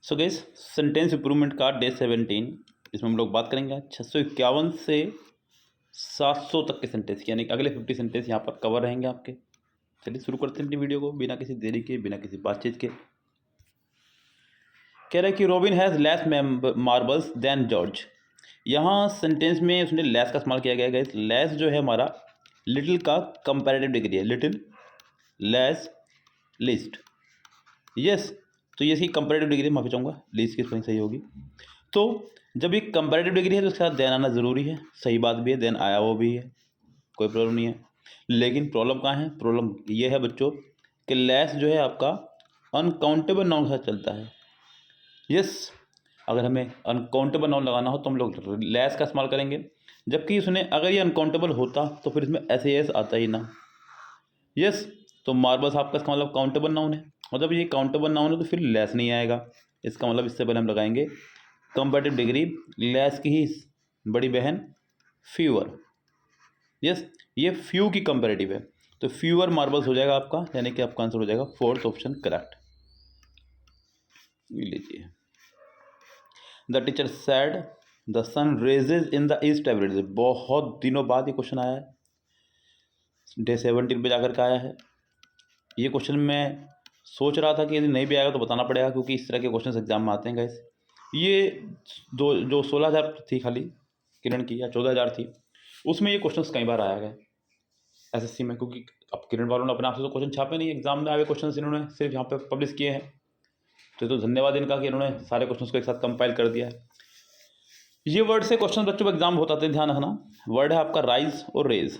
So guys sentence improvement का day 17 इसमें हम लोग बात करेंगे 651 से 700 तक के सेंटेंस यानी कि अगले 50 सेंटेंस यहाँ पर कवर रहेंगे आपके। चलिए शुरू करते हैं अपनी वीडियो को बिना किसी देरी के, बिना किसी बातचीत के। कह रहा है कि Robin has less marbles than George. यहाँ सेंटेंस में उसने लेस का इस्तेमाल किया गया है। लेस जो है हमारा लिटिल का कंपैरेटिव डिग्री है, लिटिल लेस लिस्ट। यस, तो ये इसकी कंपैरेटिव डिग्री, माफी चाहूँगा, लीस्ट की स्पेलिंग सही होगी। तो जब ये कंपैरेटिव डिग्री है तो उसके साथ देन आना ज़रूरी है, सही बात भी है, देन आया वो भी है, कोई प्रॉब्लम नहीं है। लेकिन प्रॉब्लम कहाँ है? प्रॉब्लम ये है बच्चों कि लेस जो है आपका अनकाउंटेबल नाउन के साथ चलता है। यस, अगर हमें अनकाउंटेबल नाउन लगाना हो तो हम लोग लेस का इस्तेमाल करेंगे, जबकि उसने अगर ये अनकाउंटेबल होता तो फिर इसमें एस आता ही ना। यस, तो मार्बल्स आपका इसका मतलब काउंटेबल नाउन है, मतलब ये काउंटेबल नाउन है तो फिर लेस नहीं आएगा। इसका मतलब इससे पहले हम लगाएंगे कंपैरेटिव डिग्री लेस की ही बड़ी बहन फ्यूअर। यस, ये फ्यू की कंपैरेटिव है तो फ्यूअर मार्बल्स हो जाएगा आपका, यानी कि आपका आंसर हो जाएगा फोर्थ ऑप्शन करेक्ट। लीजिए, the teacher said the sun raises in the east every day. बहुत दिनों बाद ये क्वेश्चन आया है, डे 17 पे जाकर के आया है। ये क्वेश्चन मैं सोच रहा था कि यदि नहीं भी आएगा तो बताना पड़ेगा, क्योंकि इस तरह के क्वेश्चन एग्जाम में आते हैं गाइस। ये जो 16,000 थी खाली किरण की, या 14,000 थी, उसमें ये क्वेश्चंस कई बार आया गया एसएससी में, क्योंकि अब किरण वालों ने अपने आप से तो क्वेश्चन छापे नहीं, एग्जाम में आए क्वेश्चन इन्होंने सिर्फ यहाँ पे पब्लिश किए हैं। तो धन्यवाद इनका कि इन्होंने सारे क्वेश्चन को एक साथ कंपाइल कर दिया है। ये वर्ड से क्वेश्चन बच्चों को एग्जाम होता है, ध्यान रखना। वर्ड है आपका राइज और रेज।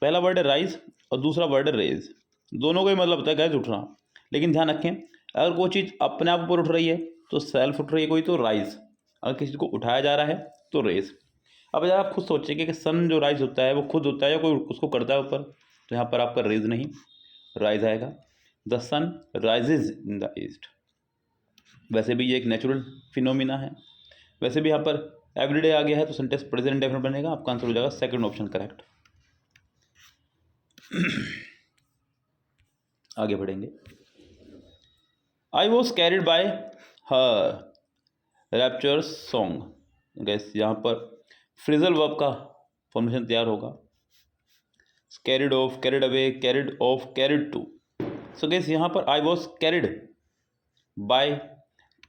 पहला वर्ड है राइज और दूसरा वर्ड है रेज। दोनों का ही मतलब होता है गैस उठना, लेकिन ध्यान रखें अगर कोई चीज़ अपने आप ऊपर उठ रही है तो सेल्फ उठ रही है कोई, तो राइज। अगर किसी को उठाया जा रहा है तो रेज। अब यार आप खुद सोचिए कि सन जो राइज होता है वो खुद होता है या कोई उसको करता है ऊपर, तो यहाँ पर आपका रेज नहीं राइज आएगा। The sun rises in the east. वैसे भी ये एक नेचुरल फिनोमिना है, वैसे भी यहाँ पर एवरीडे आ गया है तो सेंटेंस प्रेजेंट डेफिनेट बनेगा, आपका आंसर हो जाएगा सेकंड ऑप्शन करेक्ट। आगे बढ़ेंगे। I was carried by her raptures song. Guys यहाँ पर फ्रेजल वर्ब का फॉर्मेशन तैयार होगा, carried off, carried away, carried off, carried to. So guys यहाँ पर I was carried by,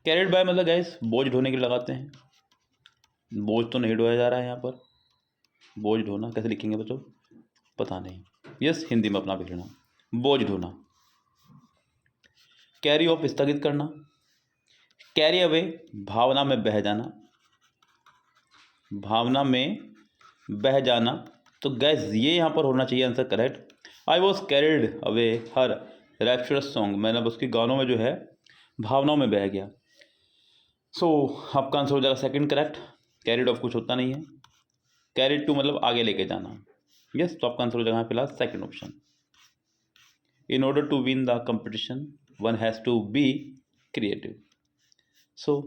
carried by मतलब गैस बोझ ढोने के लिए लगाते हैं। बोझ तो नहीं ढोया जा रहा है यहाँ पर, बोझ ढोना कैसे लिखेंगे बच्चों पता नहीं। यस, हिंदी में अपना भी लेना, बोझ ढोना। कैरी ऑफ स्थगित करना, कैरी अवे भावना में बह जाना, भावना में बह जाना। तो गैस ये यहाँ पर होना चाहिए answer correct. I was carried away her rapturous song, मैंने अब उसके गानों में जो है भावनाओं में बह गया। सो आपका आंसर हो जाएगा सेकंड करेक्ट। कैरिड ऑफ कुछ होता नहीं है, कैरिड टू मतलब आगे लेके जाना। यस, तो आपका आंसर हो जाएगा फिलहाल second option. In order to win the competition one has to be creative. So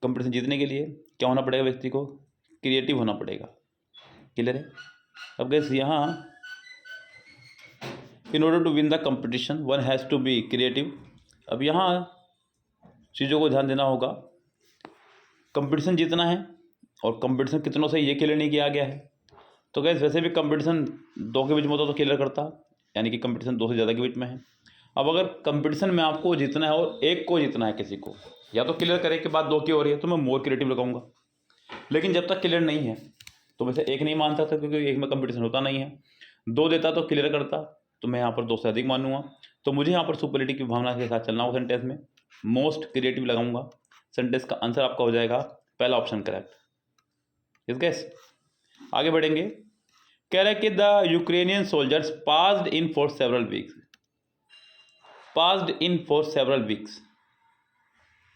competition जीतने के लिए क्या होना पड़ेगा व्यक्ति को? क्रिएटिव होना पड़ेगा। क्लियर है? अब गैस यहाँ in order to win the competition one has to be creative. अब यहाँ चीज़ों को ध्यान देना होगा, कंपटीशन जीतना है और कंपटीशन कितनों से ये क्लियर नहीं किया गया है। तो गैस वैसे भी कंपटीशन दो के बीच में होता तो क्लियर करता, यानी कि कंपटीशन दो से ज़्यादा के बीच में है। अब अगर कंपटीशन में आपको जीतना है और एक को जीतना है किसी को, या तो क्लियर करे कि बात दो की हो रही है तो मैं मोर क्रिएटिव लगाऊंगा, लेकिन जब तक क्लियर नहीं है तो वैसे एक नहीं मान सकता, क्योंकि एक में कंपटीशन होता नहीं है। दो देता तो क्लियर करता, तो मैं यहाँ पर दो से अधिक मानूंगा, तो मुझे यहाँ पर सुपरलेटिव की भावना के साथ चलना होगा। सेंटेंस में मोस्ट क्रिएटिव लगाऊंगा। सेंटेंस का आंसर आपका हो जाएगा पहला ऑप्शन करेक्ट। इस गैस आगे बढ़ेंगे। कह रहा है कि the Ukrainian soldiers passed in for several weeks, passed in for several weeks.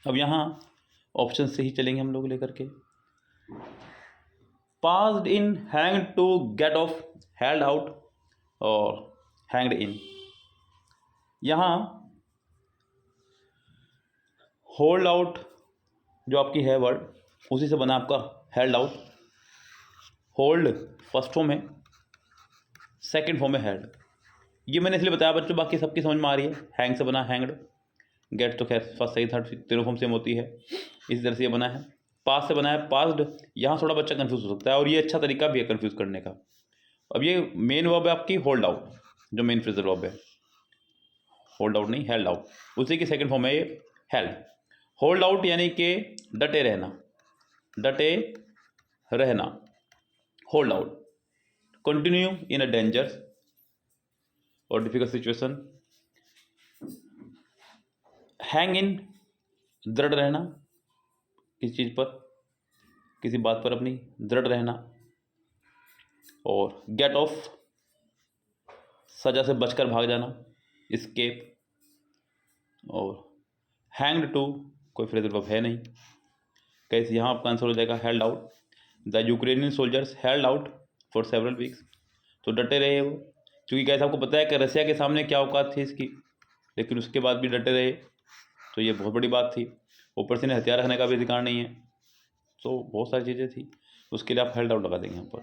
अब यहाँ ऑप्शन से ही चलेंगे हम लोग लेकर के। Passed in, hanged to get off, held out और हैंग्ड इन। यहाँ होल्ड आउट जो आपकी है वर्ड, उसी से बना आपका held out. Hold first form है, सेकंड फॉर्म है हेल्ड। ये मैंने इसलिए बताया बच्चों, बाकी सबकी समझ में आ रही है। हैंग से बना हैंग्ड, गेट तो खैर फर्स्ट सेकंड थर्ड तीनों फॉर्म सेम होती है। इस तरह से ये बना है। पास से बना है पास्ड, यहाँ थोड़ा बच्चा कंफ्यूज हो सकता है और ये अच्छा तरीका भी है कंफ्यूज करने का। अब ये मेन वर्ब है आपकी होल्ड आउट, जो मेन फ्रेजल वर्ब है, होल्ड आउट नहीं हेल्ड आउट, उसी की सेकंड फॉर्म है ये हेल्ड। होल्ड आउट यानी कि डटे रहना, डटे रहना, hold out. Continue in a danger और डिफिकल्ट सिचुएशन। हैंग इन, दृढ़ रहना किसी चीज़ पर, किसी बात पर अपनी दृढ़ रहना। और गेट ऑफ, सजा से बचकर भाग जाना, escape। और हैंग्ड टू कोई फ्रेजल वर्ब है नहीं, कैसे यहाँ आपका आंसर हो जाएगा held out. The Ukrainian soldiers held out for several weeks, तो डटे रहे वो, क्योंकि कैसे आपको पता है कि रसिया के सामने क्या औकात थी इसकी, लेकिन उसके बाद भी डटे रहे, तो ये बहुत बड़ी बात थी। ऊपर से हथियार रखने का भी अधिकार नहीं है, तो बहुत सारी चीज़ें थी, उसके लिए आप हेल्ड आउट लगा देंगे यहाँ पर।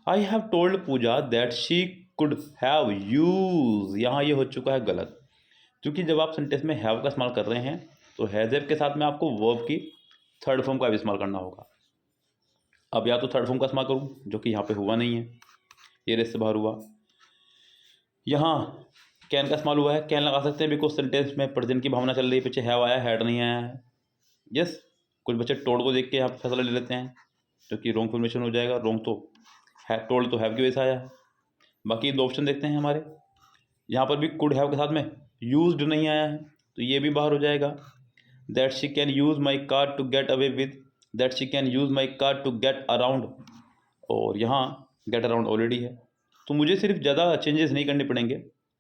I have told Pooja that she could have use, यहाँ ये हो चुका है गलत, क्योंकि जब आप सेंटेंस में हैव का इस्तेमाल कर रहे हैं तो हैज़ के साथ में आपको वर्ब की थर्ड फॉर्म का भी इस्तेमाल करना होगा। अब या तो थर्ड फॉर्म का इस्तेमाल करूँ, जो कि यहाँ पे हुआ नहीं है, ये रेस से बाहर हुआ। यहाँ कैन का इस्तेमाल हुआ है, कैन लगा सकते हैं बिकॉज सेंटेंस में प्रेजेंट की भावना चल रही है, पीछे हैव आया, हैड नहीं आया है। यस, कुछ बच्चे टोल्ड को देख के यहाँ पे फैसला ले लेते हैं, जो कि रॉन्ग फॉर्मेशन हो जाएगा। रॉन्ग तो है, टोल्ड तो हैव की वजह से आया है। बाकी दो ऑप्शन देखते हैं हमारे, यहाँ पर भी कुड हैव के साथ में यूज्ड नहीं आया है, तो ये भी बाहर हो जाएगा। That she can use my car to get away with, that she can use my car to get around, और यहाँ गेट अराउंड ऑलरेडी है, तो मुझे सिर्फ ज़्यादा चेंजेस नहीं करने पड़ेंगे।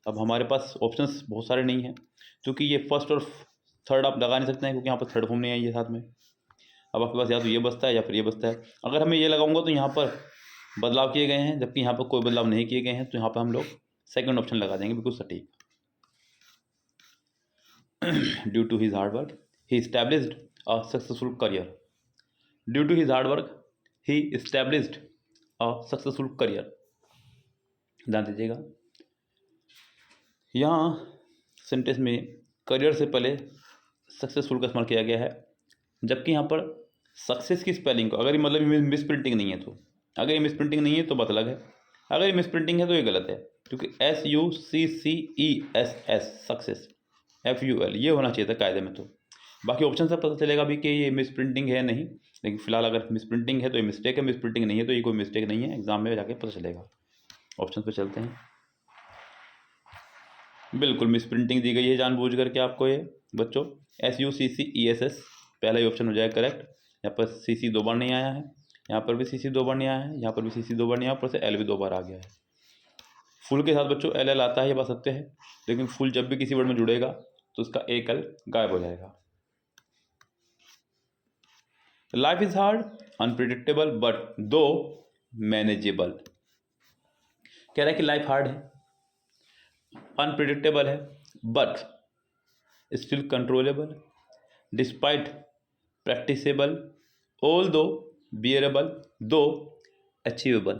अब हमारे पास ऑप्शंस बहुत सारे नहीं हैं, क्योंकि ये फर्स्ट और थर्ड आप लगा नहीं सकते हैं, क्योंकि यहाँ पर थर्ड फॉर्म नहीं आई है साथ में। अब आपके पास या तो ये बचता है या फिर ये बचता है। अगर हमें ये लगाऊंगा तो यहाँ पर बदलाव किए गए हैं, जबकि यहाँ पर कोई बदलाव नहीं किए गए हैं, तो यहाँ पर हम लोग सेकंड ऑप्शन लगा देंगे, बिल्कुल सटीक। Due to his hard work he established a successful career, due to his hard work he established a successful career, ध्यान दीजिएगा। यहाँ सेंटेंस में करियर से पहले सक्सेसफुल का इस्तेमाल किया गया है, जबकि यहाँ पर सक्सेस की स्पेलिंग को, अगर ये मतलब मिस प्रिंटिंग नहीं है तो, अगर ये मिस प्रिंटिंग नहीं है तो बात अलग है, अगर ये मिस प्रिंटिंग है तो ये गलत है, क्योंकि SUCCESS सक्सेस FUL ये होना चाहिए था कायदे में। तो बाकी ऑप्शन से पता चलेगा भी कि ये मिस प्रिंटिंग है नहीं, लेकिन फिलहाल अगर मिस प्रिंटिंग है तो ये मिस्टेक है, मिस प्रिंटिंग नहीं है तो ये कोई मिस्टेक नहीं है, एग्जाम में जाके पता चलेगा। ऑप्शन पे चलते हैं। बिल्कुल मिस प्रिंटिंग दी गई है जानबूझ करके आपको ये बच्चों, SUCCESS पहला ही ऑप्शन हो जाएगा करेक्ट। यहाँ पर CC 2 बार नहीं आया है, यहाँ पर भी CC 2 बार नहीं आया है, यहाँ पर भी CC 2 बार नहीं आया, ऊपर से L भी 2 बार आ गया है। फुल के साथ बच्चों LL आता है, ये बात सत्य है, लेकिन फुल जब भी किसी वर्ड में जुड़ेगा तो उसका एक L गायब हो जाएगा। Life is hard unpredictable but दो मैनेजेबल, कह रहा है कि लाइफ हार्ड है, अनप्रिडिक्टेबल है, but still controllable, despite practicable, all दो बियरेबल, दो अचीवेबल।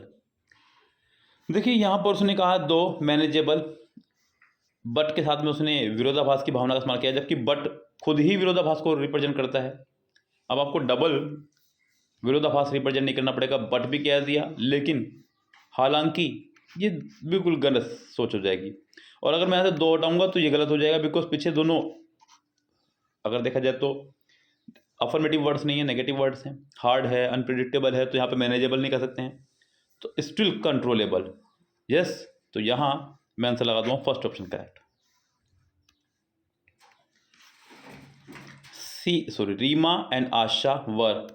देखिए यहाँ पर उसने कहा दो मैनेजेबल, बट के साथ में उसने विरोधाभास की भावना का इस्तेमाल किया, जबकि बट खुद ही विरोधाभास को रिप्रेजेंट करता है। अब आपको डबल विरोधाभास रिप्रेजेंट नहीं करना पड़ेगा, बट भी कह दिया, लेकिन हालांकि ये बिल्कुल गलत सोच हो जाएगी। और अगर मैं यहाँ से दो हटाऊंगा तो ये गलत हो जाएगा, बिकॉज पीछे दोनों अगर देखा जाए तो अफर्मेटिव वर्ड्स नहीं है, नेगेटिव वर्ड्स हैं। हार्ड है, अनप्रिडिक्टेबल है, तो यहाँ पे मैनेजेबल नहीं कर सकते हैं, तो स्टिल कंट्रोलेबल। यस, तो यहाँ मैं आंसर लगा दूंगा first option correct. Reema and Asha were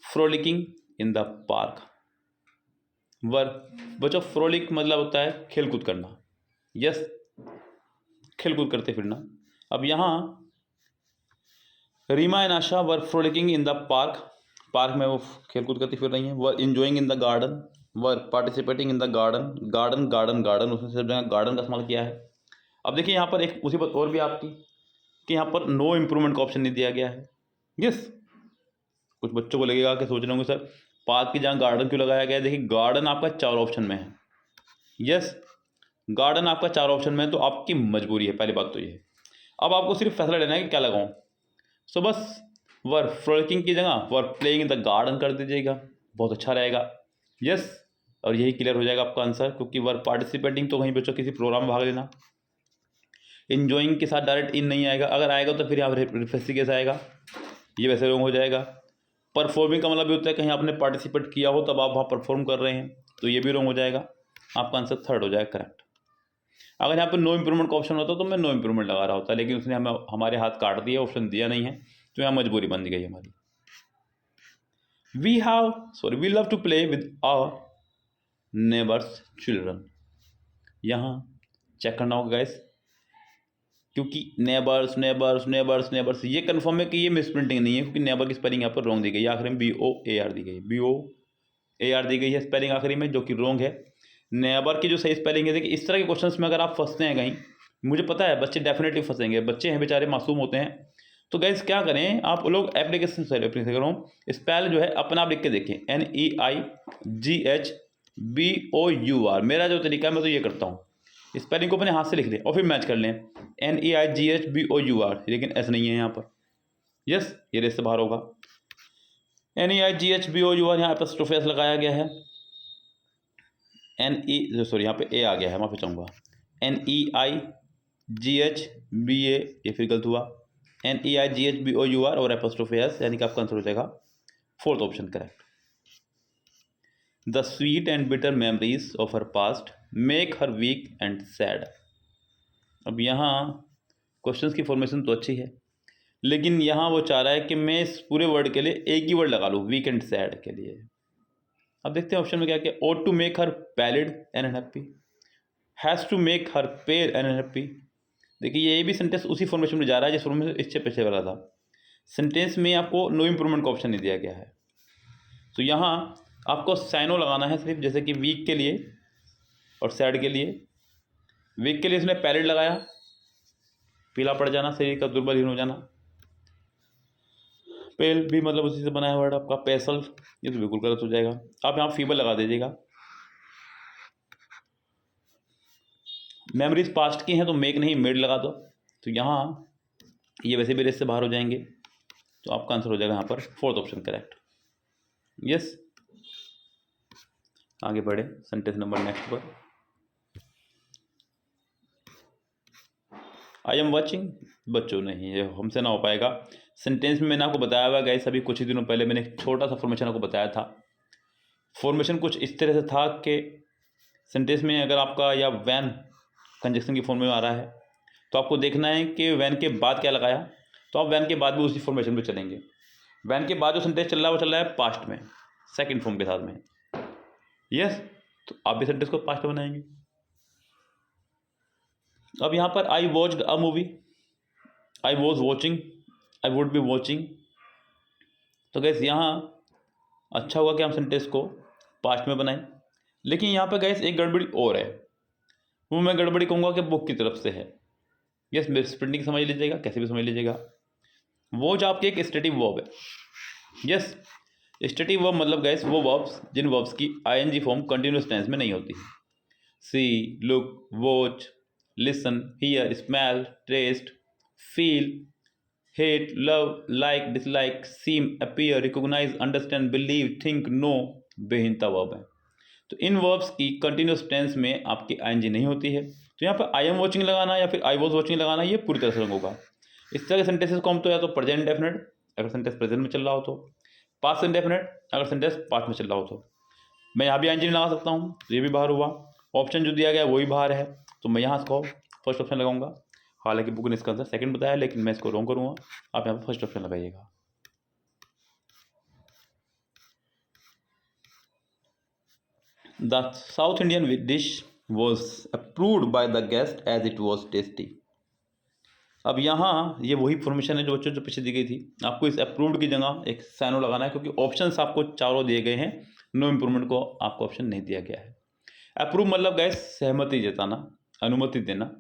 frolicking in the park. Were बच्चों फ्रोलिक मतलब होता है खेलकूद करना, यस, खेलकूद करते फिरना। अब यहाँ Reema and Asha were frolicking in the park, park में वो खेलकूद करती फिर रही हैं। Were enjoying in the garden, were participating in the garden, garden garden garden, उसमें सिर्फ गार्डन का इस्तेमाल किया है। अब देखिए यहाँ पर एक मुसीबत और भी आपकी कि यहाँ पर नो इम्प्रूवमेंट का ऑप्शन नहीं दिया गया है। यस, कुछ बच्चों को लगेगा कि सोच रहे होंगे सर पार्क की जगह गार्डन क्यों लगाया गया है। देखिए गार्डन आपका 4 ऑप्शन में है, यस, गार्डन आपका 4 ऑप्शन में है, तो आपकी मजबूरी है, पहली बात तो ये है। अब आपको सिर्फ फैसला लेना है कि क्या लगाऊं। सो बस वर फ्रोलिकिंग की जगह were playing in the garden कर दीजिएगा, बहुत अच्छा रहेगा। यस, और यही क्लियर हो जाएगा आपका आंसर, क्योंकि वर पार्टिसिपेटिंग तो वहीं बच्चों किसी प्रोग्राम में भाग लेना। इन्जॉइंग के साथ डायरेक्ट इन नहीं आएगा, अगर आएगा तो फिर यहाँ रिफ्रेसी कैसे आएगा, ये वैसे रॉन्ग हो जाएगा। परफॉर्मिंग का मतलब भी होता है कहीं आपने पार्टिसिपेट किया हो तब आप वहाँ परफॉर्म कर रहे हैं, तो ये भी रॉन्ग हो जाएगा। आपका आंसर थर्ड हो जाएगा करेक्ट। अगर यहाँ पे नो इम्प्रूवमेंट का ऑप्शन होता तो मैं नो इम्प्रूवमेंट लगा रहा होता, लेकिन उसने हमें हमारे हाथ काट दिया, ऑप्शन दिया नहीं है, तो यहाँ मजबूरी बन गई हमारी। We love to play with our neighbours children. यहाँ चेक करना होगा गाइस, क्योंकि नेबर्स नेबर्स नेबर्स नेबर्स ये कंफर्म है कि ये मिसप्रिंटिंग नहीं है, क्योंकि नेबर की स्पेलिंग यहाँ पर रॉन्ग दी गई है, आखिरी में BOAR दी गई, BOAR दी गई है स्पेलिंग आखिरी में, जो कि रॉन्ग है। नेबर की जो सही स्पेलिंग है, देखिए इस तरह के क्वेश्चंस में अगर आप फंसते हैं कहीं, मुझे पता है बच्चे डेफिनेटली फंसेंगे, बच्चे हैं बेचारे, मासूम होते हैं, तो गाइस क्या करें, आप लोग एप्लीकेशन स्पेल जो है अपना आप लिख के देखें, NEIGHBOUR। मेरा जो तरीका है मैं तो ये करता हूँ, स्पेलिंग को अपने हाथ से लिख दें और फिर मैच कर लें, NEIGHBOUR, लेकिन ऐसा नहीं है यहाँ पर। यस, ये रेस से बाहर होगा। NEIGHBOUR, यहाँ एपोस्ट्रोफी एस लगाया गया है। यहाँ पे ए आ गया है, माफी चाहूँगा, NEIGHBA, ये फिर गलत हुआ, NEIGHBOUR और एपोस्ट्रोफी एस, यानी कि आपका आंसर हो जाएगा fourth option correct. The sweet and bitter memories of her past make her weak and sad. अब यहाँ क्वेश्चंस की फॉर्मेशन तो अच्छी है, लेकिन यहाँ वो चाह रहा है कि मैं इस पूरे वर्ड के लिए एक ही वर्ड लगा लूँ, वीक एंड सैड के लिए। अब देखते हैं ऑप्शन में क्या क्या। ought to make her pallid and unhappy, has to make her pale and unhappy. देखिए ये भी सेंटेंस उसी फॉर्मेशन में जा रहा है जिस फॉर्मेशन इससे पीछे वाला था। सेंटेंस में आपको नो इम्प्रूवमेंट का ऑप्शन नहीं दिया गया है, तो यहाँ आपको साइनो लगाना है सिर्फ, जैसे कि वीक के लिए और सैड के लिए। वीक के लिए इसने पैलिड लगाया, पीला पड़ जाना, शरीर का दुर्बलहीन हो जाना। पेल भी मतलब उसी से बना है वर्ड आपका, पेसल, ये तो बिल्कुल गलत हो जाएगा। आप यहाँ फीबल लगा दीजिएगा। मेमोरीज पास्ट की हैं तो मेक नहीं मेड लगा दो, तो यहाँ ये वैसे भी रेस से बाहर हो जाएंगे, तो आपका आंसर हो जाएगा यहाँ पर फोर्थ ऑप्शन करेक्ट। यस, आगे बढ़े सेंटेंस नंबर नेक्स्ट पर। आई एम वॉचिंग, बच्चों नहीं, ये हमसे ना हो पाएगा। सेंटेंस में मैंने आपको बताया हुआ गाइस, अभी कुछ ही दिनों पहले मैंने एक छोटा सा फॉर्मेशन आपको बताया था। फॉर्मेशन कुछ इस तरह से था कि सेंटेंस में अगर आपका या वैन कंजक्शन की फॉर्म में आ रहा है, तो आपको देखना है कि वैन के बाद क्या लगाया, तो आप वैन के बाद भी उसी फॉर्मेशन पे चलेंगे। वैन के बाद जो सेंटेंस चल रहा है वो चल रहा है पास्ट में, सेकंड फॉर्म के साथ में। यस, तो आप भी सेंटेंस को पास्ट में बनाएंगे। अब यहाँ पर I watched a movie, I was watching, I would be watching, तो गैस यहाँ अच्छा हुआ कि हम सेंटेंस को पास्ट में बनाएं, लेकिन यहाँ पर गैस एक गड़बड़ी और है, वो मैं गड़बड़ी कहूँगा कि बुक की तरफ से है। यस, स्प्रिंटिंग समझ लीजिएगा, कैसे भी समझ लीजिएगा। वो जो आपकी एक स्टेटिव वर्ब है। यस, स्टेटिव वर्ब मतलब गैस वो वर्ब्स जिन वर्ब्स की ING फॉर्म कंटिन्यूस टेंस में नहीं होती है। See, look, watch, listen, hear, smell, taste, feel, hate, love, like, dislike, seem, appear, recognise, understand, believe, think, know बेहिंता वर्ब है। तो इन वर्ब्स की कंटिन्यूस टेंस में आपकी ING नहीं होती है, तो यहाँ पर आई एम वॉचिंग लगाना या फिर आई वॉज वॉचिंग लगाना, ये पूरी तरह से रंग होगा। इस तरह के सेंटेंसेस को हम तो या तो प्रेजेंट डेफिनेट अगर सेंटेंस प्रेजेंट में चल रहा हो, तो पास्ट इंडेफिनेट अगर सेंटेंस पास्ट में चल रहा हो, तो मैं यहाँ भी ING नहीं लगा सकता हूँ, तो ये भी बाहर हुआ। ऑप्शन जो दिया गया वही बाहर है, तो मैं यहाँ इसको फर्स्ट ऑप्शन लगाऊंगा। हालांकि बुक ने इसका आंसर सेकंड बताया, लेकिन मैं इसको रॉन्ग करूँगा, आप यहाँ पर फर्स्ट ऑप्शन लगाइएगा। The South Indian dish was approved by the guest as it was tasty। अब यहाँ ये वही फॉर्मेशन है जो बच्चों जो पीछे दी गई थी, आपको इस अप्रूव्ड की जगह एक साइनो लगाना है, क्योंकि ऑप्शंस आपको चारों दिए गए हैं, नो इम्प्रूवमेंट को आपको ऑप्शन नहीं दिया गया है। अप्रूव मतलब गैस सहमति जताना, अनुमति देना,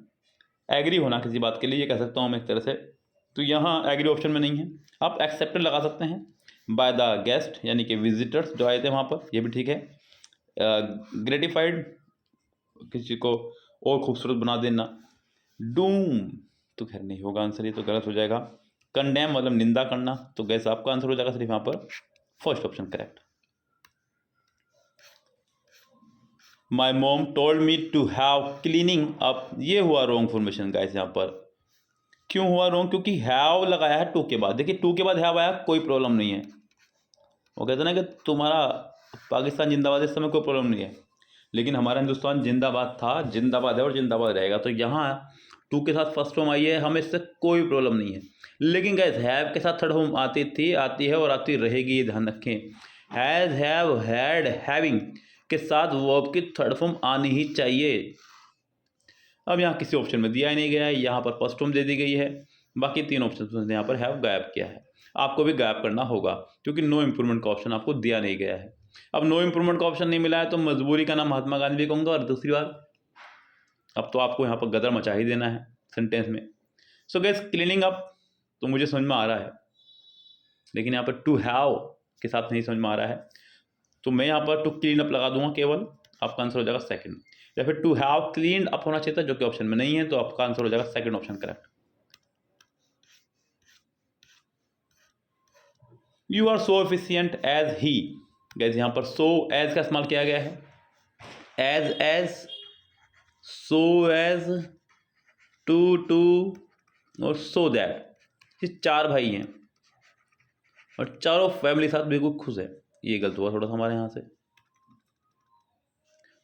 एग्री होना किसी बात के लिए, ये कह सकता हूँ मैं एक तरह से। तो यहाँ एग्री ऑप्शन में नहीं है, आप एक्सेप्टेड लगा सकते हैं बाय द गेस्ट, यानी कि विजिटर्स जो आए थे वहाँ पर, ये भी ठीक है। ग्रेटिफाइड, किसी को और खूबसूरत बना देना। डूम, तो खैर नहीं होगा आंसर, ये तो गलत हो जाएगा। कंडेम मतलब निंदा करना, तो गैस आपका आंसर हो जाएगा सिर्फ यहाँ पर first option correct. My mom told me to have cleaning up, ये हुआ रॉन्ग फॉर्मेशन गाइस। यहाँ पर क्यों हुआ रॉन्ग? क्योंकि हैव लगाया है टू के बाद। देखिए टू के बाद हैव आया, कोई प्रॉब्लम नहीं है। वो कहते हैं ना कि तुम्हारा पाकिस्तान जिंदाबाद, इस समय कोई प्रॉब्लम नहीं है, लेकिन हमारा हिंदुस्तान जिंदाबाद था, जिंदाबाद है और जिंदाबाद रहेगा। तो यहाँ टू के साथ फर्स्ट फॉर्म आई है, हमें इससे कोई प्रॉब्लम नहीं है। लेकिन गाइस हैव के साथ थर्ड फॉर्म आती थी, आती है और आती रहेगी, ये ध्यान रखें। हैज़, हैव, हैड, हैविंग के साथ वर्ब की थर्ड फॉर्म आनी ही चाहिए। अब यहाँ किसी ऑप्शन में दिया ही नहीं गया है, यहाँ पर फर्स्ट फॉर्म दे दी गई है, बाकी तीन ऑप्शन यहाँ पर हैव गायब किया है। आपको भी गायब करना होगा क्योंकि नो इम्प्रूवमेंट का ऑप्शन आपको दिया नहीं गया है। अब नो इम्प्रूवमेंट का ऑप्शन नहीं मिला है तो मजबूरी का नाम महात्मा गांधी भी कहूँगा। और दूसरी बात, अब तो आपको यहाँ पर गदर मचा ही देना है सेंटेंस में। सो गाइस क्लीनिंग अप तो मुझे समझ में आ रहा है, लेकिन यहाँ पर टू हैव के साथ नहीं समझ में आ रहा है, तो मैं यहाँ पर टू क्लीन अप लगा दूंगा केवल। आपका आंसर हो जाएगा सेकंड, या फिर टू हैव क्लीन अप होना चाहिए था, जो कि ऑप्शन में नहीं है, तो आपका आंसर हो जाएगा second option correct. You are so efficient as he, guys यहाँ पर सो एज का इस्तेमाल किया गया है। एज, सो एज, टू और सो दैट, ये चार भाई हैं और चारों फैमिली साथ बिल्कुल खुश है। ये गलत हुआ थोड़ा सा हमारे यहाँ से।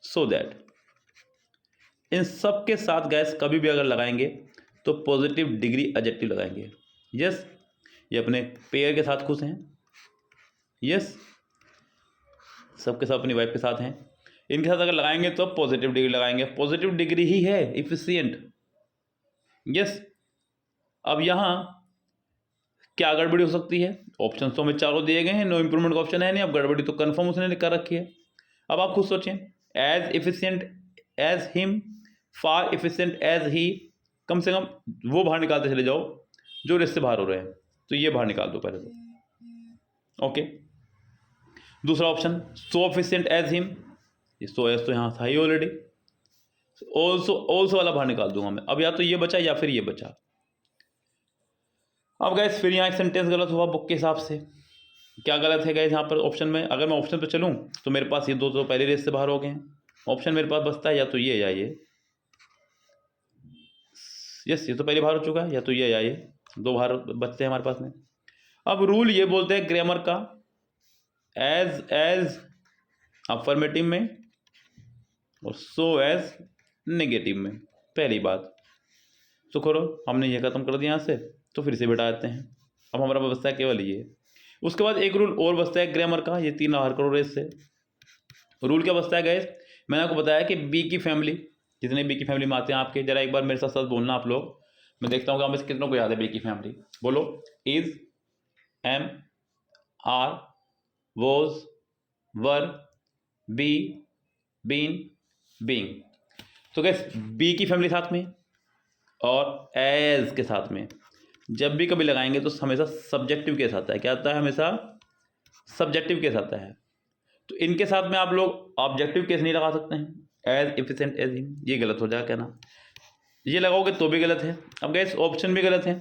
सो दैट, इन सब के साथ गैस कभी भी अगर लगाएंगे तो पॉजिटिव डिग्री एडजेक्टिव लगाएंगे। यस, ये अपने पेयर के साथ खुश हैं। यस, सबके साथ अपनी वाइफ के साथ हैं। इनके साथ अगर लगाएंगे तो पॉजिटिव डिग्री लगाएंगे, पॉजिटिव डिग्री ही है इफिशिएंट। यस, अब यहाँ क्या गड़बड़ी हो सकती है? ऑप्शन तो हमें चारों दिए गए हैं, नो इंप्रूवमेंट का ऑप्शन है नहीं, अब गड़बड़ी तो कन्फर्म उसने लिख कर रखी है। अब आप खुद सोचें, as efficient as him, far efficient as he, कम से कम वो बाहर निकालते चले जाओ जो रिश्ते बाहर हो रहे हैं, तो ये बाहर निकाल दो पहले तो। ओके, दूसरा option so efficient as him, ये सो एज तो यहाँ था ही ऑलरेडी, ऑल्सो वाला बाहर निकाल दूंगा मैं। अब या तो ये बचा या फिर ये बचा। अब गाइस फिर यहाँ एक सेंटेंस गलत हुआ बुक के हिसाब से। क्या गलत है गाइस यहाँ पर ऑप्शन में? अगर मैं ऑप्शन पे चलूँ तो मेरे पास ये दो तो पहले रेस से बाहर हो गए हैं। ऑप्शन मेरे पास बचता है या तो ये या ये। यस, ये तो पहले बाहर हो चुका है, या तो ये या ये, दो बाहर बचते हैं हमारे पास में। अब रूल ये बोलते हैं ग्रामर का, एज अफर्मेटिव में और सो एज नेगेटिव में। पहली बात तो करो, हमने ये खत्म कर दिया यहाँ से, तो फिर से बैठा देते हैं। अब हमारा बचता है केवल ये। उसके बाद एक रूल और बचता है ग्रामर का, ये तीन बाहर करो रेस से। रूल क्या बचता है गाइस? मैंने आपको बताया कि बी की फैमिली, जितने बी की फैमिली में आते हैं आपके, जरा एक बार मेरे साथ साथ बोलना आप लोग। मैं देखता हूँ कि आप कितनों को याद है बी की फैमिली। बोलो, is, am, are, was, were, be, been, being. तो गाइस बी की फैमिली साथ में और एज के साथ में जब भी कभी लगाएंगे तो हमेशा सब्जेक्टिव के साथ है। क्या आता है? हमेशा सब्जेक्टिव के साथ है। तो इनके साथ में आप लोग ऑब्जेक्टिव केस नहीं लगा सकते हैं, एज इफिशिएंट एज हिम, ये गलत हो जाएगा कहना। ये लगाओगे तो भी गलत है। अब गाइस ऑप्शन भी गलत है,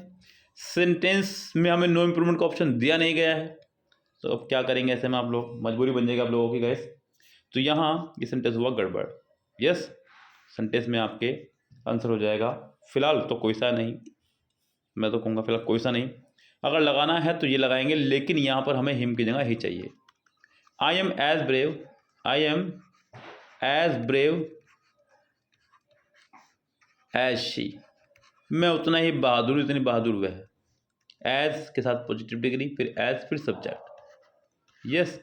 सेंटेंस में हमें नो इम्प्रूवमेंट का ऑप्शन दिया नहीं गया है, तो अब क्या करेंगे ऐसे में? आप लोग मजबूरी बन जाएगी आप लोगों की गाइस। तो यहाँ ये सेंटेंस हुआ गड़बड़। यस, सेंटेंस में आपके आंसर हो जाएगा फिलहाल तो कोई सा नहीं, मैं तो कहूँगा फिलहाल कोई सा नहीं। अगर लगाना है तो ये लगाएंगे, लेकिन यहाँ पर हमें हिम की जगह ही चाहिए। I am as brave, I am as brave as she, मैं उतना ही बहादुर, इतनी बहादुर वह है। एज के साथ पॉजिटिव डिग्री, फिर एज, फिर सब्जेक्ट। यस,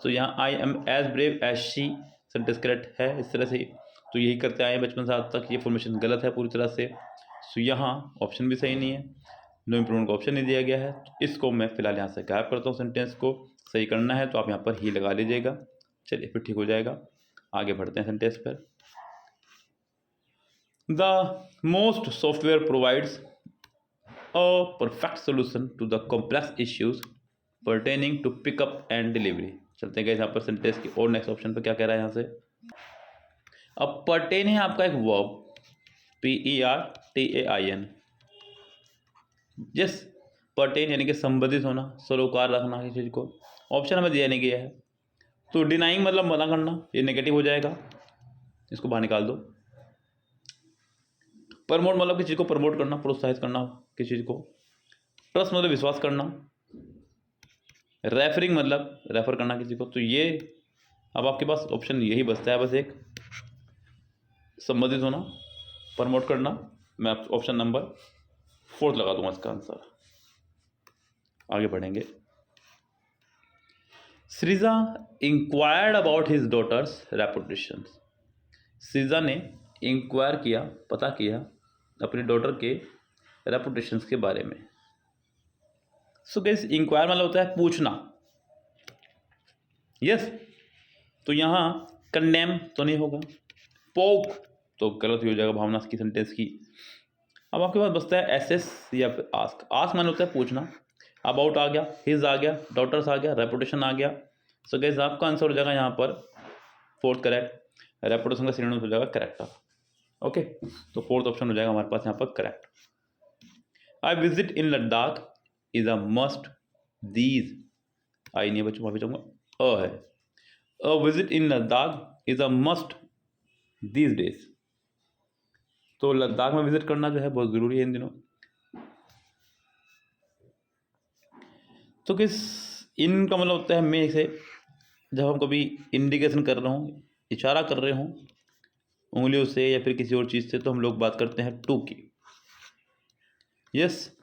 तो यहाँ I am as brave as she sentence correct है इस तरह से। तो यही करते आए बचपन से आज तक, ये फॉर्मेशन गलत है पूरी तरह से। तो यहाँ ऑप्शन भी सही नहीं है, नो इम्प्रूवमेंट का ऑप्शन नहीं दिया गया है। तो इसको मैं फिलहाल यहाँ से गायब करता हूँ। सेंटेंस को सही करना है तो आप यहाँ पर ही लगा लीजिएगा। चलिए फिर ठीक हो जाएगा। आगे बढ़ते हैं सेंटेंस पर। The most software provides a perfect solution to the complex issues pertaining to pickup and delivery. चलते हैं यहाँ पर सेंटेंस की और नेक्स्ट ऑप्शन पर क्या कह रहा है यहाँ से। अब पर्टेन है आपका एक वर्ब, PERTAIN, यस, पर्टेन यानी कि संबंधित होना, सरोकार रखना किसी चीज़ को, ऑप्शन हमें दिया नहीं गया है। तो डिनाइंग मतलब मना करना, ये नेगेटिव हो जाएगा, इसको बाहर निकाल दो। प्रमोट मतलब किसी चीज़ को प्रमोट करना, प्रोत्साहित करना किसी चीज़ को। ट्रस्ट मतलब विश्वास करना। रेफरिंग मतलब रेफर करना किसी को। तो ये अब आपके पास ऑप्शन यही बचता है बस एक, संबंधित होना, प्रमोट करना। मैं ऑप्शन नंबर 4 लगा दूंगा इसका आंसर। आगे बढ़ेंगे। Srija inquired about his daughter's reputation. Srija ने इंक्वायर किया, पता किया अपनी डॉटर के रेपुटेशंस के बारे में। सो गाइस, इंक्वायर मतलब होता है पूछना। यस, तो यहाँ कंडेम तो नहीं होगा, पोक तो गलत ही हो जाएगा भावना की सेंटेंस की। अब आपके पास बचता है एसएस या फिर आस्क। आस्क माने होता है पूछना, अबाउट आ गया, हिज आ गया, डॉटर्स आ गया, रेपुटेशन आ गया। सो गाइस, आपका आंसर हो जाएगा यहाँ पर 4th करेक्ट, रेपुटेशन का सिनोनिम हो जाएगा करेक्टर। ओके, तो 4th ऑप्शन हो जाएगा हमारे पास यहाँ पर correct. I visit in Ladakh is a must these, I नहीं बच्चों, वहाँ जाऊँगा, अ है, a visit in Ladakh is a must these days. तो लद्दाख में विजिट करना जो है बहुत ज़रूरी है इन दिनों। तो किस इन का मतलब होता है में से, जब हम कभी इंडिकेशन कर रहे हों, इशारा कर रहे हों उंगलियों से या फिर किसी और चीज़ से, तो हम लोग बात करते हैं टू की। यस,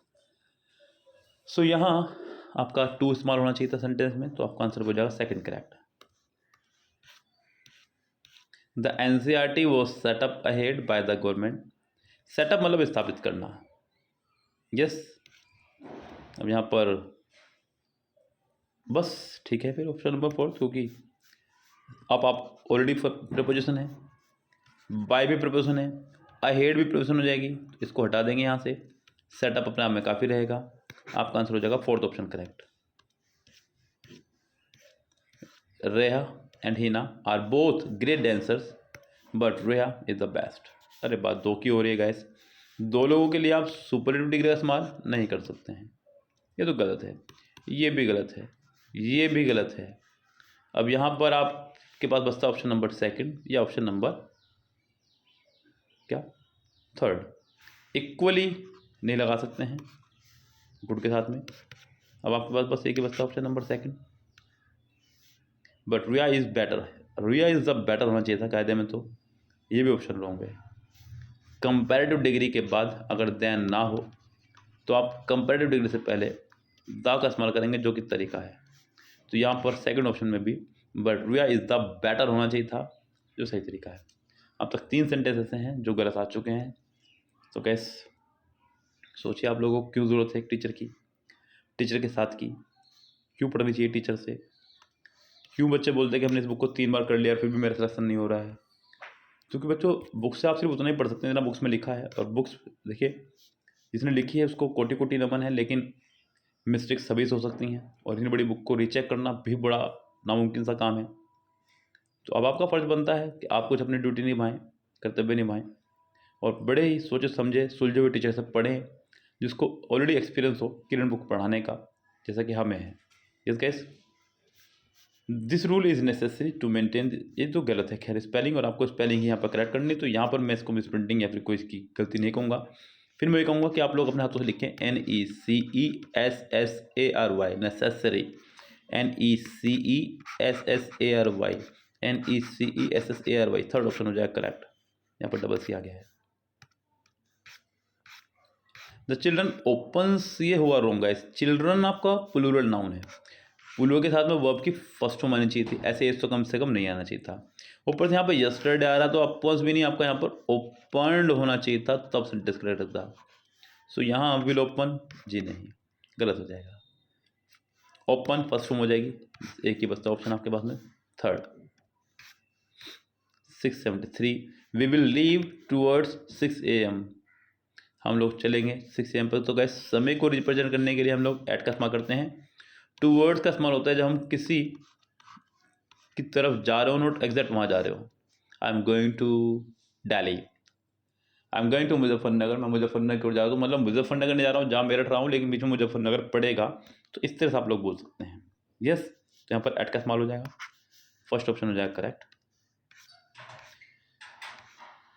सो यहाँ आपका टू इस्तेमाल होना चाहिए था सेंटेंस में, तो आपका आंसर हो जाएगा second correct. The NCERT was setup ahead by the government. Setup मतलब स्थापित करना। यस, अब यहाँ पर बस ठीक है, फिर ऑप्शन नंबर 4, क्योंकि आप ऑलरेडी प्रपोजिशन है, बाय भी प्रपोजिशन है, अहेड भी प्रपोजिशन हो जाएगी, तो इसको हटा देंगे यहाँ से। सेटअप अपने आप में काफ़ी रहेगा। आपका आंसर हो जाएगा 4th option correct. Reha and Heena are both great dancers but Reha is the best. अरे बात दो की हो रही है गाइस, दो लोगों के लिए आप सुपरलेटिव डिग्री का इस्तेमाल नहीं कर सकते हैं, ये तो गलत है, ये भी गलत है, ये भी गलत है। अब यहाँ पर आपके पास बचता ऑप्शन नंबर 2 या ऑप्शन नंबर क्या 3। इक्वली नहीं लगा सकते हैं गुड के साथ में। अब आपके पास बस एक ही बचता option number 2, but Riya is better. Riya is the better होना चाहिए था कायदे में, तो ये भी ऑप्शन रॉन्ग है। कंपैरेटिव डिग्री के बाद अगर देन ना हो तो आप कंपैरेटिव डिग्री से पहले द का इस्तेमाल करेंगे, जो कि तरीका है। तो यहाँ पर सेकंड ऑप्शन में भी but Riya is the better होना चाहिए था, जो सही तरीका है। अब तक 3 सेंटेंस ऐसे हैं जो गलत आ चुके हैं। तो कैस सोचिए आप लोगों को क्यों ज़रूरत है एक टीचर की, टीचर के साथ की, क्यों पढ़नी चाहिए टीचर से, क्यों बच्चे बोलते हैं कि हमने इस बुक को 3 बार कर लिया फिर भी मेरा सिलेक्शन नहीं हो रहा है। क्योंकि बच्चों, बुक से आप सिर्फ उतना ही पढ़ सकते हैं जितना बुक्स में लिखा है, और बुक्स देखिए जिसने लिखी है उसको कोटि कोटि नमन है, लेकिन मिस्टेक्स सभी से हो सकती हैं, और इतनी बड़ी बुक को रीचेक करना भी बड़ा नामुमकिन सा काम है। तो अब आपका फ़र्ज़ बनता है कि आप कुछ अपनी ड्यूटी निभाएं, कर्तव्य निभाएं, और बड़े ही सोचे समझे सुलझे हुए टीचर से पढ़ें, जिसको ऑलरेडी एक्सपीरियंस हो किरण बुक पढ़ाने का, जैसा कि हमें है। इस case this rule is necessary to maintain. ये तो गलत है खैर स्पेलिंग, और आपको स्पेलिंग ही यहाँ पर करेक्ट करनी, तो यहाँ पर मैं इसको मिस प्रिंटिंग या फिर कोई इसकी गलती नहीं कहूँगा। फिर मैं ये कहूँगा कि आप लोग अपने हाथों से लिखें NECESSARY, necessary, NECESSARY, NECESSARY, third option हो जाएगा करेक्ट। यहाँ पर डबल सी आ गया है। द चिल्ड्रन ओपन्स, ये हुआ रोंग गाइस। चिल्ड्रन आपका प्लूरल नाउन है, प्लूरल के साथ में वर्ब की फर्स्ट फॉर्म आनी चाहिए थी, ऐसे तो कम से कम नहीं आना चाहिए था। ऊपर से यहाँ पर यस्टरडे आ रहा, तो अपोज भी नहीं, आपका यहाँ पर ओपन्ड होना चाहिए था, तब सेंटेंस करेक्ट था। सो यहाँ विल ओपन, जी नहीं, गलत हो जाएगा। ओपन फर्स्ट फॉर्म हो जाएगी, एक ही बचता ऑप्शन आपके पास में third. 673 we will leave towards 6 AM, हम लोग चलेंगे 6 AM पर। तो गैस समय को रिप्रेजेंट करने के लिए हम लोग एट का इस्तेमाल करते हैं। टूवर्ड्स का इस्तेमाल होता है जब हम किसी की तरफ जा रहे हो, नोट एग्जैक्ट वहाँ जा रहे हो। I am going to Delhi, I am going to Muzaffarnagar, मैं मुजफ्फरनगर की ओर जा रहा हूँ, मतलब मुजफ्फरनगर नहीं जा रहा हूँ, जहाँ मेरठ रहा हूँ लेकिन बीच में मुजफ्फरनगर पड़ेगा, तो इस तरह से आप लोग बोल सकते हैं। यस, तो यहाँ पर एट का इस्तेमाल हो जाएगा, फर्स्ट ऑप्शन हो जाएगा correct.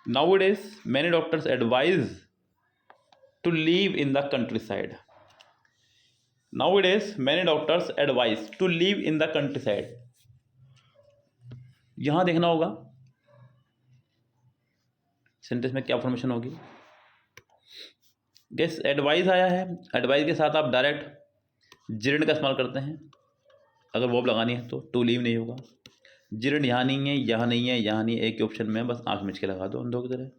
Nowadays, many doctors advise to live in the countryside. Nowadays, many doctors advise to live in the countryside. यहां देखना होगा सेंटेंस में क्या फॉर्मेशन होगी। गैस एडवाइस आया है, एडवाइस के साथ आप डायरेक्ट जिरंड का इस्तेमाल करते हैं, अगर वर्ब लगानी है तो टू लीव नहीं होगा। जिरंड यहाँ नहीं है, यहाँ नहीं है, यहाँ नहीं है, एक ही ऑप्शन में बस आंख मिच के लगा दो अंधों की तरह।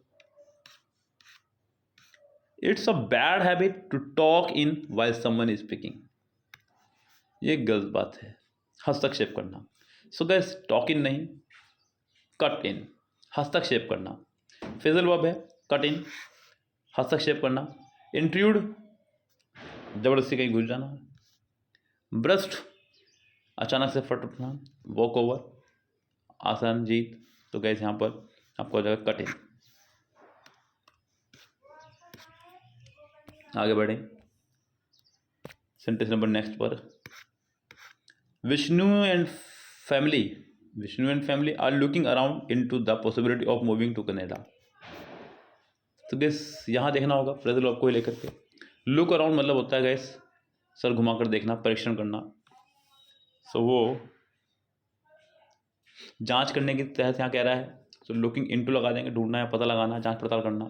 It's a bad habit to talk in while someone is speaking, ये गलत बात है, हस्तक्षेप करना। सो गैस टॉक इन नहीं, कट इन, हस्तक्षेप करना। फिजल वर्ब है, कट इन, हस्तक्षेप करना। इंट्रूड, जबरदस्ती कहीं घुस जाना। ब्रस्ट, अचानक से फट उठना। वॉक ओवर, आसान जीत। तो गैस यहाँ पर आपको हो जाएगा कट इन। आगे बढ़े सेंटेंस नंबर नेक्स्ट पर। Vishnu and family are looking around into the possibility of moving to Canada. तो गैस यहाँ देखना होगा फ्रेजल वर्ब को ही लेकर के। लुक अराउंड मतलब होता है गैस सर घुमाकर देखना, परीक्षण करना। सो वो जांच करने की तहत यहाँ कह रहा है, सो लुकिंग इनटू लगा देंगे, ढूंढना या पता लगाना, जांच पड़ताल करना।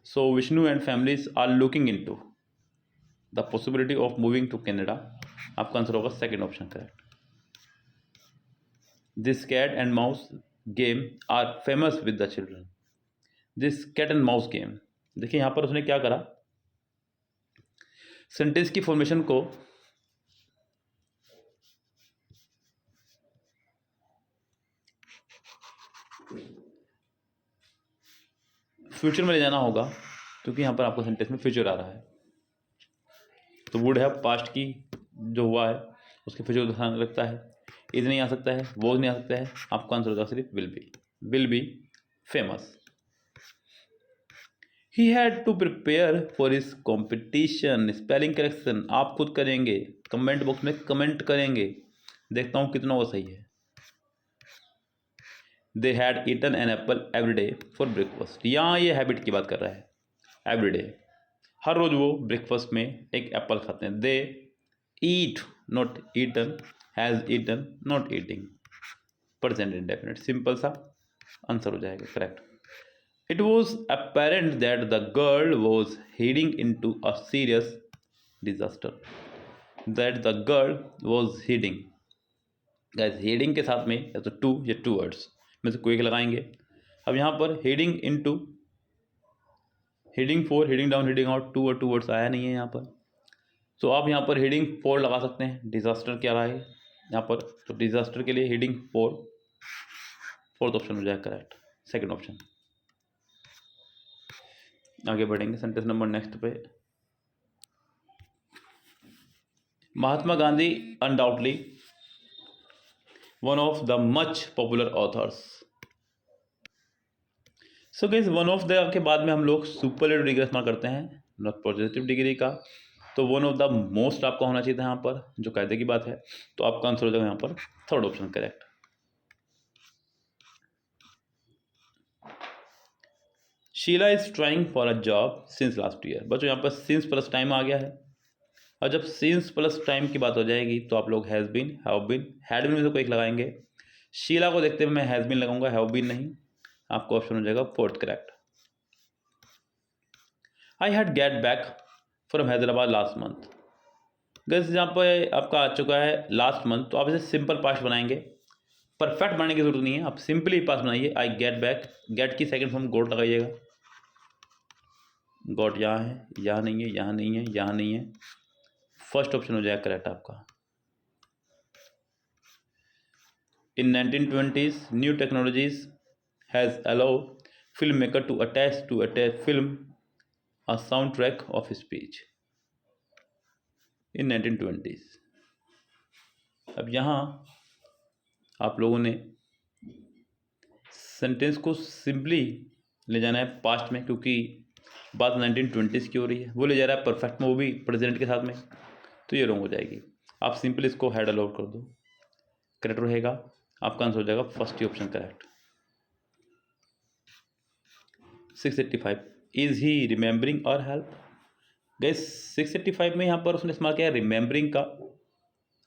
So Vishnu and families are looking into the possibility of moving to Canada. आपका आंसर होगा second option correct. This cat and mouse game are famous with the children. This cat and mouse game, देखिए यहाँ पर उसने क्या करा, sentence की formation को फ्यूचर में ले जाना होगा, क्योंकि यहाँ पर आपको सेंटेंस में फ्यूचर आ रहा है। तो वुड है पास्ट की जो हुआ है उसके फ्यूचर को ध्यान रखता है। इज नहीं आ सकता है, वो नहीं आ सकता है, आपका आंसर होगा सिर्फ will be famous. He had to prepare for his competition. Spelling correction आप खुद करेंगे, कमेंट बॉक्स में कमेंट करेंगे, देखता हूँ कितना वो सही है। They had eaten an apple every day for breakfast, यहाँ ये हैबिट की बात कर रहा है। एवरी डे, हर रोज वो ब्रेकफास्ट में एक एप्पल खाते हैं। They eat not eaten, has eaten not eating, present indefinite, simple सा आंसर हो जाएगा correct. It was apparent that the girl was heading into a serious disaster. That the girl was heading, guys heading के साथ में या तो to या two words में से कोई एक लगाएंगे। अब यहाँ पर heading into, heading for, heading down, heading out, to और टू वर्ड्स आया नहीं है यहाँ पर। तो आप यहाँ पर heading for लगा सकते हैं। डिजास्टर क्या रहा है यहाँ पर, तो डिजास्टर के लिए heading for, फोर्थ ऑप्शन हो जाएगा करेक्ट, सेकंड ऑप्शन। आगे बढ़ेंगे सेंटेंस नंबर नेक्स्ट पे। Mahatma Gandhi undoubtedly one of the much popular authors. So guys one of the के बाद में हम लोग सुपरलेटिव डिग्री इस्तेमाल करते हैं, नॉट पॉजिटिव डिग्री का। तो वन ऑफ द मोस्ट आपका होना चाहिए था यहाँ पर, जो कायदे की बात है। तो आपका आंसर हो जाएगा यहाँ पर third option correct. Sheela is trying for a job since last year. बच्चों यहाँ पर सिंस प्लस टाइम आ गया है, और जब सिंस प्लस टाइम की बात हो जाएगी तो आप लोग has been, have been, had been में से कोई एक लगाएंगे। शीला को देखते हुए मैं हैज़ बीन लगाऊंगा, हैव बीन नहीं। आपका ऑप्शन हो जाएगा fourth correct. I had get back from Hyderabad last month. Gas यहाँ पे आपका आ चुका है लास्ट मंथ, तो आप इसे सिंपल पास्ट बनाएंगे, परफेक्ट बनाने की जरूरत नहीं है, आप सिंपली पास्ट बनाइए। आई गेट बैक, गेट की सेकंड फॉर्म गोट लगाइएगा। गॉट यहाँ है, यहाँ नहीं है, यहाँ नहीं है, यहाँ नहीं है, फर्स्ट ऑप्शन हो जाएगा करेक्ट आपका। In 1920s new technologies has allowed film maker to attach film a sound track of speech in 1920s। अब यहाँ आप लोगों ने सेंटेंस को सिंपली ले जाना है पास्ट में, क्योंकि बात 1920s की हो रही है। वो ले जा रहा है परफेक्ट में, वो भी प्रेजेंट के साथ में, तो ये रॉन्ग हो जाएगी। आप सिंपल इसको हेड अलाउट कर दो, करेक्ट रहेगा। आपका आंसर हो जाएगा first he option correct. 685 is he remembering और हेल्प। गैस 685 में यहाँ पर उसने इस्तेमाल किया रिमेंबरिंग का।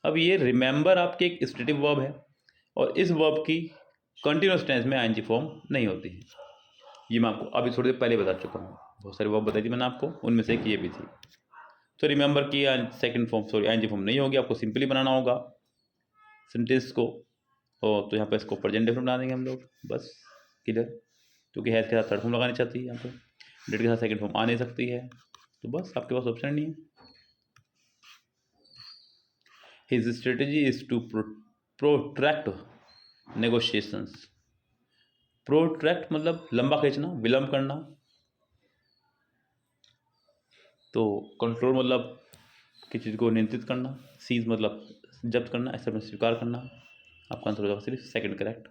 अब ये रिमेंबर आपके एक स्टेटिव वर्ब है, और इस वर्ब की कंटिन्यूस टेंस में आईएनजी फॉर्म नहीं होती है। ये मैं आपको अभी थोड़ी देर पहले बता चुका हूँ, बहुत सारी वर्ब बताई थी मैंने आपको, उनमें से एक ये भी थी। तो रिमेंबर की second form, sorry ING form नहीं होगी, आपको सिंपली बनाना होगा सेंटेंस को। और तो यहाँ पर इसको प्रेजेंट डेफिनेट बना देंगे हम लोग, बस क्लियर। क्योंकि हैज़ के साथ थर्ड फॉर्म लगानी चाहती है यहाँ पर, डेट के साथ सेकंड फॉर्म आ नहीं सकती है, तो बस आपके पास ऑप्शन नहीं है। His strategy is to protract negotiations. Protract मतलब लंबा खींचना, विलंब करना। तो कंट्रोल मतलब किसी चीज़ को नियंत्रित करना। सीज मतलब जब्त करना, ऐसा में स्वीकार करना। आपका आंसर हो जाएगा सिर्फ second correct.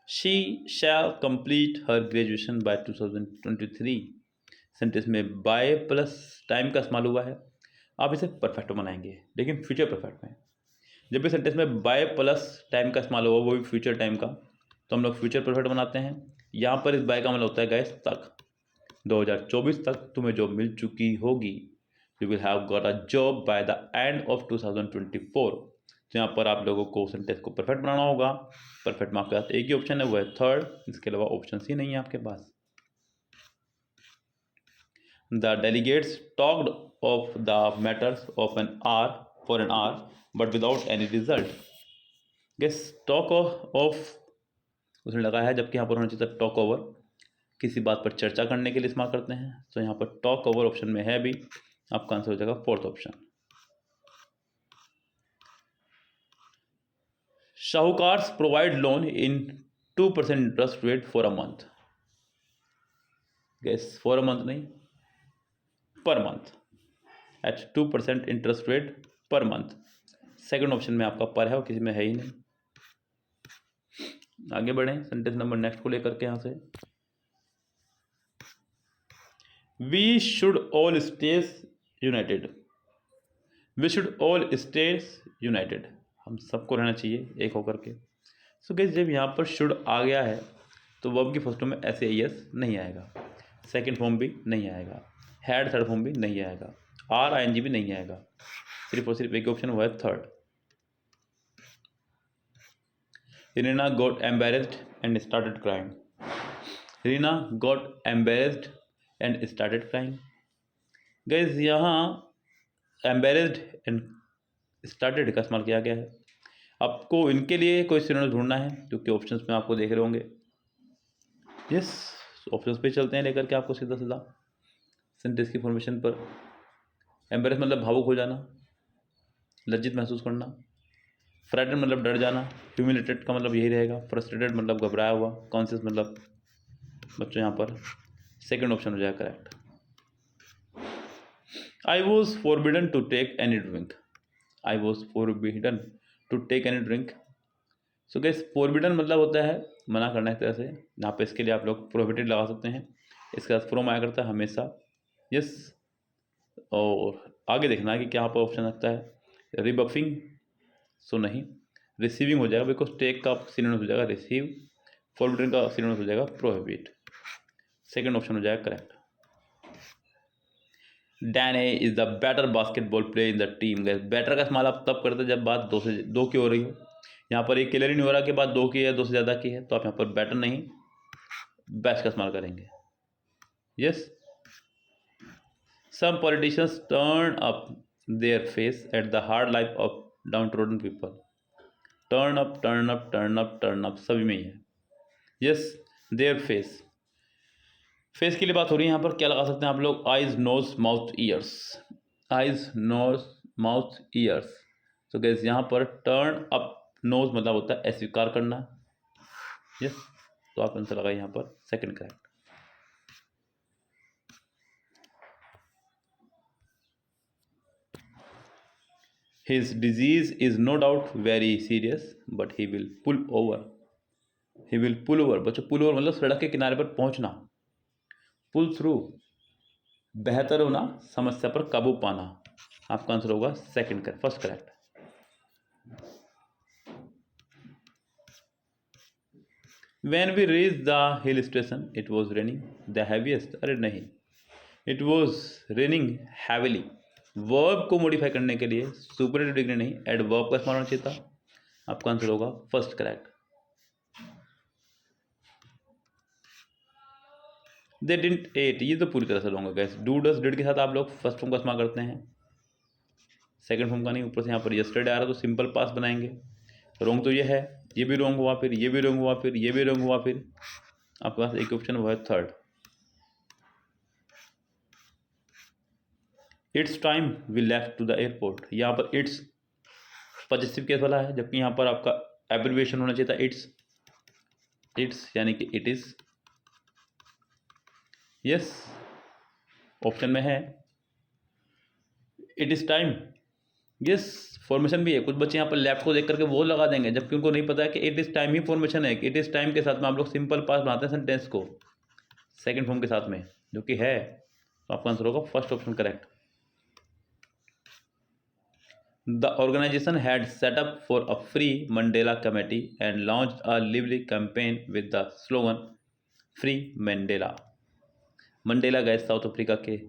She shall complete her graduation by 2023। Sentence में बाय प्लस टाइम का इस्तेमाल हुआ है। आप इसे परफेक्ट बनाएंगे, लेकिन फ्यूचर परफेक्ट में। जब भी सेंटेंस में बाय प्लस टाइम का इस्तेमाल हुआ, वो भी फ्यूचर टाइम का, तो हम लोग फ्यूचर परफेक्ट बनाते हैं। यहाँ पर इस बाय का मतलब होता है गैस तक, 2024 तक तुम्हें जॉब मिल चुकी होगी। You will have got a job by the end of 2024। तो यहाँ पर आप लोगों को सेंटेंस को परफेक्ट बनाना होगा। परफेक्ट में आपके पास एक ही ऑप्शन है, वो है थर्ड, इसके अलावा ऑप्शन ही नहीं है आपके पास। The delegates talked of the matters of an hour for an hour but without any result. Guess talk of उसने लगाया है, जबकि यहाँ पर होना चाहिए टॉक ओवर, किसी बात पर चर्चा करने के लिए इस्तेमाल करते हैं। तो यहाँ पर टॉक ओवर ऑप्शन में है भी, आपका आंसर हो जाएगा फोर्थ ऑप्शन। शाहूकार्स provide loan in 2% interest rate for a month. Guess for a month नहीं, per month, at 2% interest rate per month. Second option में आपका पर है और किसी में है ही नहीं। आगे बढ़ें सेंटेंस नंबर नेक्स्ट को लेकर के यहाँ से। We should all stay united. We should all stay united, हम सबको रहना चाहिए एक होकर के। सो गैस जब यहाँ पर शुड आ गया है, तो वर्ब की फर्स्ट फॉर्म में ऐसे एस नहीं आएगा, सेकंड फॉर्म भी नहीं आएगा, हैड थर्ड फॉर्म भी नहीं आएगा, आर आई एन जी भी नहीं आएगा, सिर्फ और सिर्फ एक ऑप्शन हुआ है third. Reena got embarrassed and started crying. Reena got embarrassed and started crying. Gas यहाँ एम्बेरेस्ड एंड स्टार्टेड का इस्तेमाल किया गया है। आपको इनके लिए कोई सिनोनिम ढूंढना है, क्योंकि ऑप्शंस में आपको देख रहे होंगे। यस, ऑप्शंस पे चलते हैं लेकर के आपको सीधा सीधा सेंटेंस की फॉर्मेशन पर। एम्बेरेस मतलब भावुक हो जाना, लज्जित महसूस करना। फ्राइटन मतलब डर जाना। ह्यूमिलेटेड का मतलब यही रहेगा। फ्रस्ट्रेटेड मतलब घबराया हुआ। कॉन्शियस मतलब बच्चों यहाँ पर सेकंड ऑप्शन हो जाएगा correct. I was forbidden to take any drink. I was forbidden to take any drink. So guys forbidden मतलब होता है मना करना एक तरह से। यहाँ पे इसके लिए आप लोग प्रोहिबिटेड लगा सकते हैं, इसके साथ फ्रॉम आया करता है हमेशा। यस, और आगे देखना है कि क्या यहाँ पर ऑप्शन लगता है। रिबफिंग, सो नहीं। रिसीविंग हो जाएगा, बिकॉज टेक का सिनोनिम हो जाएगा रिसीव, फॉरबिडन का सिनोनिम हो जाएगा प्रोहिबिट। सेकंड ऑप्शन हो जाएगा correct. Danny is the better basketball player in the team. Guess better का इस्तेमाल आप तब करते हैं जब बात दो की हो रही हो। यहाँ पर एक क्लियर ही नहीं हो रहा कि बात दो की है, दो से ज़्यादा की है, तो आप यहाँ पर बेटर नहीं बेस्ट का इस्तेमाल करेंगे। Yes, some politicians turn up their face at the hard life of downtrodden people. Turn up, turn up, turn up, turn up सभी में ही है। यस, देयर फेस, फेस के लिए बात हो रही है। यहाँ पर क्या लगा सकते हैं आप लोग? Eyes, nose, mouth, ears. Eyes, nose, mouth, ears. तो गैस यहाँ पर टर्न अप नोज मतलब होता है अस्वीकार करना। यस, तो आप आंसर लगाइए यहाँ पर second correct. His disease is no doubt very serious, but he will pull over. He will pull over, बच्चों पुल ओवर मतलब सड़क के किनारे पर पहुंचना, पुल थ्रू बेहतर होना, समस्या पर काबू पाना। आपका आंसर होगा second correct, first correct. When we reached the hill station, it was raining the heaviest, अरे नहीं, it was raining heavily। Verb को मॉडिफाई करने के लिए सुपरलेटिव डिग्री नहीं, एडवर्ब का इस्तेमाल होना चाहिए था। आपका आंसर होगा first correct. They didn't eat, ये तो पूरी तरह से रॉन्ग है गाइस। डू डस डिड के साथ आप लोग फर्स्ट फॉर्म का इस्तेमाल करते हैं, सेकंड फॉर्म का नहीं। ऊपर से यहाँ पर यस्टरडे आ रहा तो सिंपल पास बनाएंगे। रॉन्ग तो ये है, ये भी रॉन्ग हुआ, फिर ये भी रॉन्ग हुआ, फिर ये भी रॉन्ग हुआ, फिर आपके पास एक ऑप्शन हुआ है third. It's time we left to the airport, यहाँ पर इट्स पॉजिटिव केस वाला है, जबकि यहाँ पर आपका एब्रिविएशन होना चाहिए था इट्स, इट्स यानी कि इट इज। यस ऑप्शन में है it is time. Yes formation भी है, कुछ बच्चे यहाँ पर लेफ्ट को देख करके वो लगा देंगे, जबकि उनको नहीं पता है कि it is time he formation है। इट इज टाइम के साथ में आप लोग सिंपल पास बनाते हैं सेंटेंस को सेकंड फॉर्म के साथ में, जो कि है। तो आपका आंसर होगा first option correct. The organization had set up for a free Mandela committee and launched a lively campaign with the slogan Free Mandela। Mandela गए साउथ अफ्रीका के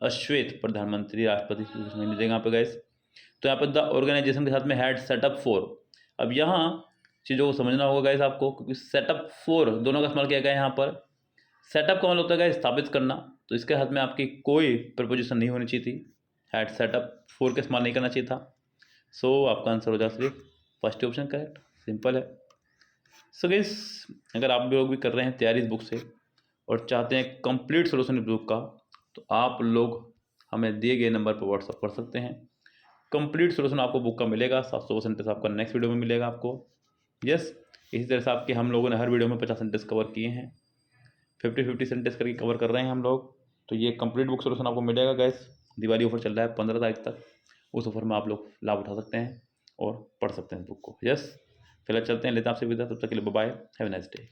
अश्वेत प्रधानमंत्री राष्ट्रपति नहीं देगा यहाँ पे गए। तो यहाँ पर द ऑर्गेनाइजेशन के साथ में हैड सेटअप फॉर। अब यहाँ चीज़ों को समझना होगा गाइस आपको, क्योंकि सेटअप फॉर दोनों का इस्तेमाल किया गया है यहाँ पर। सेटअप का मतलब होता है गाइस स्थापित करना, तो इसके हाथ में आपकी कोई प्रपोजिशन नहीं होनी चाहिए थी। हैड सेटअप फॉर का इस्तेमाल नहीं करना चाहिए था। सो आपका आंसर हो जाए सिर्फ फर्स्ट ऑप्शन करेक्ट, सिंपल है। सो गाइस अगर आप लोग भी कर रहे हैं तैयारी इस बुक से और चाहते हैं कंप्लीट सोल्यूशन इस बुक का, तो आप लोग हमें दिए गए नंबर पर व्हाट्सअप कर सकते हैं। कंप्लीट सोल्यूशन आपको बुक का मिलेगा, 700 सेंटेंस आपका नेक्स्ट वीडियो में मिलेगा आपको। यस इसी तरह से आपके हम लोगों ने हर वीडियो में 50 सेंटेंस कवर किए हैं, 50-50 सेंटेंस करके कवर कर रहे हैं हम लोग। तो ये कंप्लीट बुक सोल्यूशन आपको मिलेगा गैस। दिवाली ऑफर चल रहा है 15 तारीख तक, उस ऑफर में आप लोग लाभ उठा सकते हैं और पढ़ सकते हैं बुक को। यस फिलहाल चलते हैं, लेते हैं आपसे विदा, तब तक के लिए bye, have a nice day.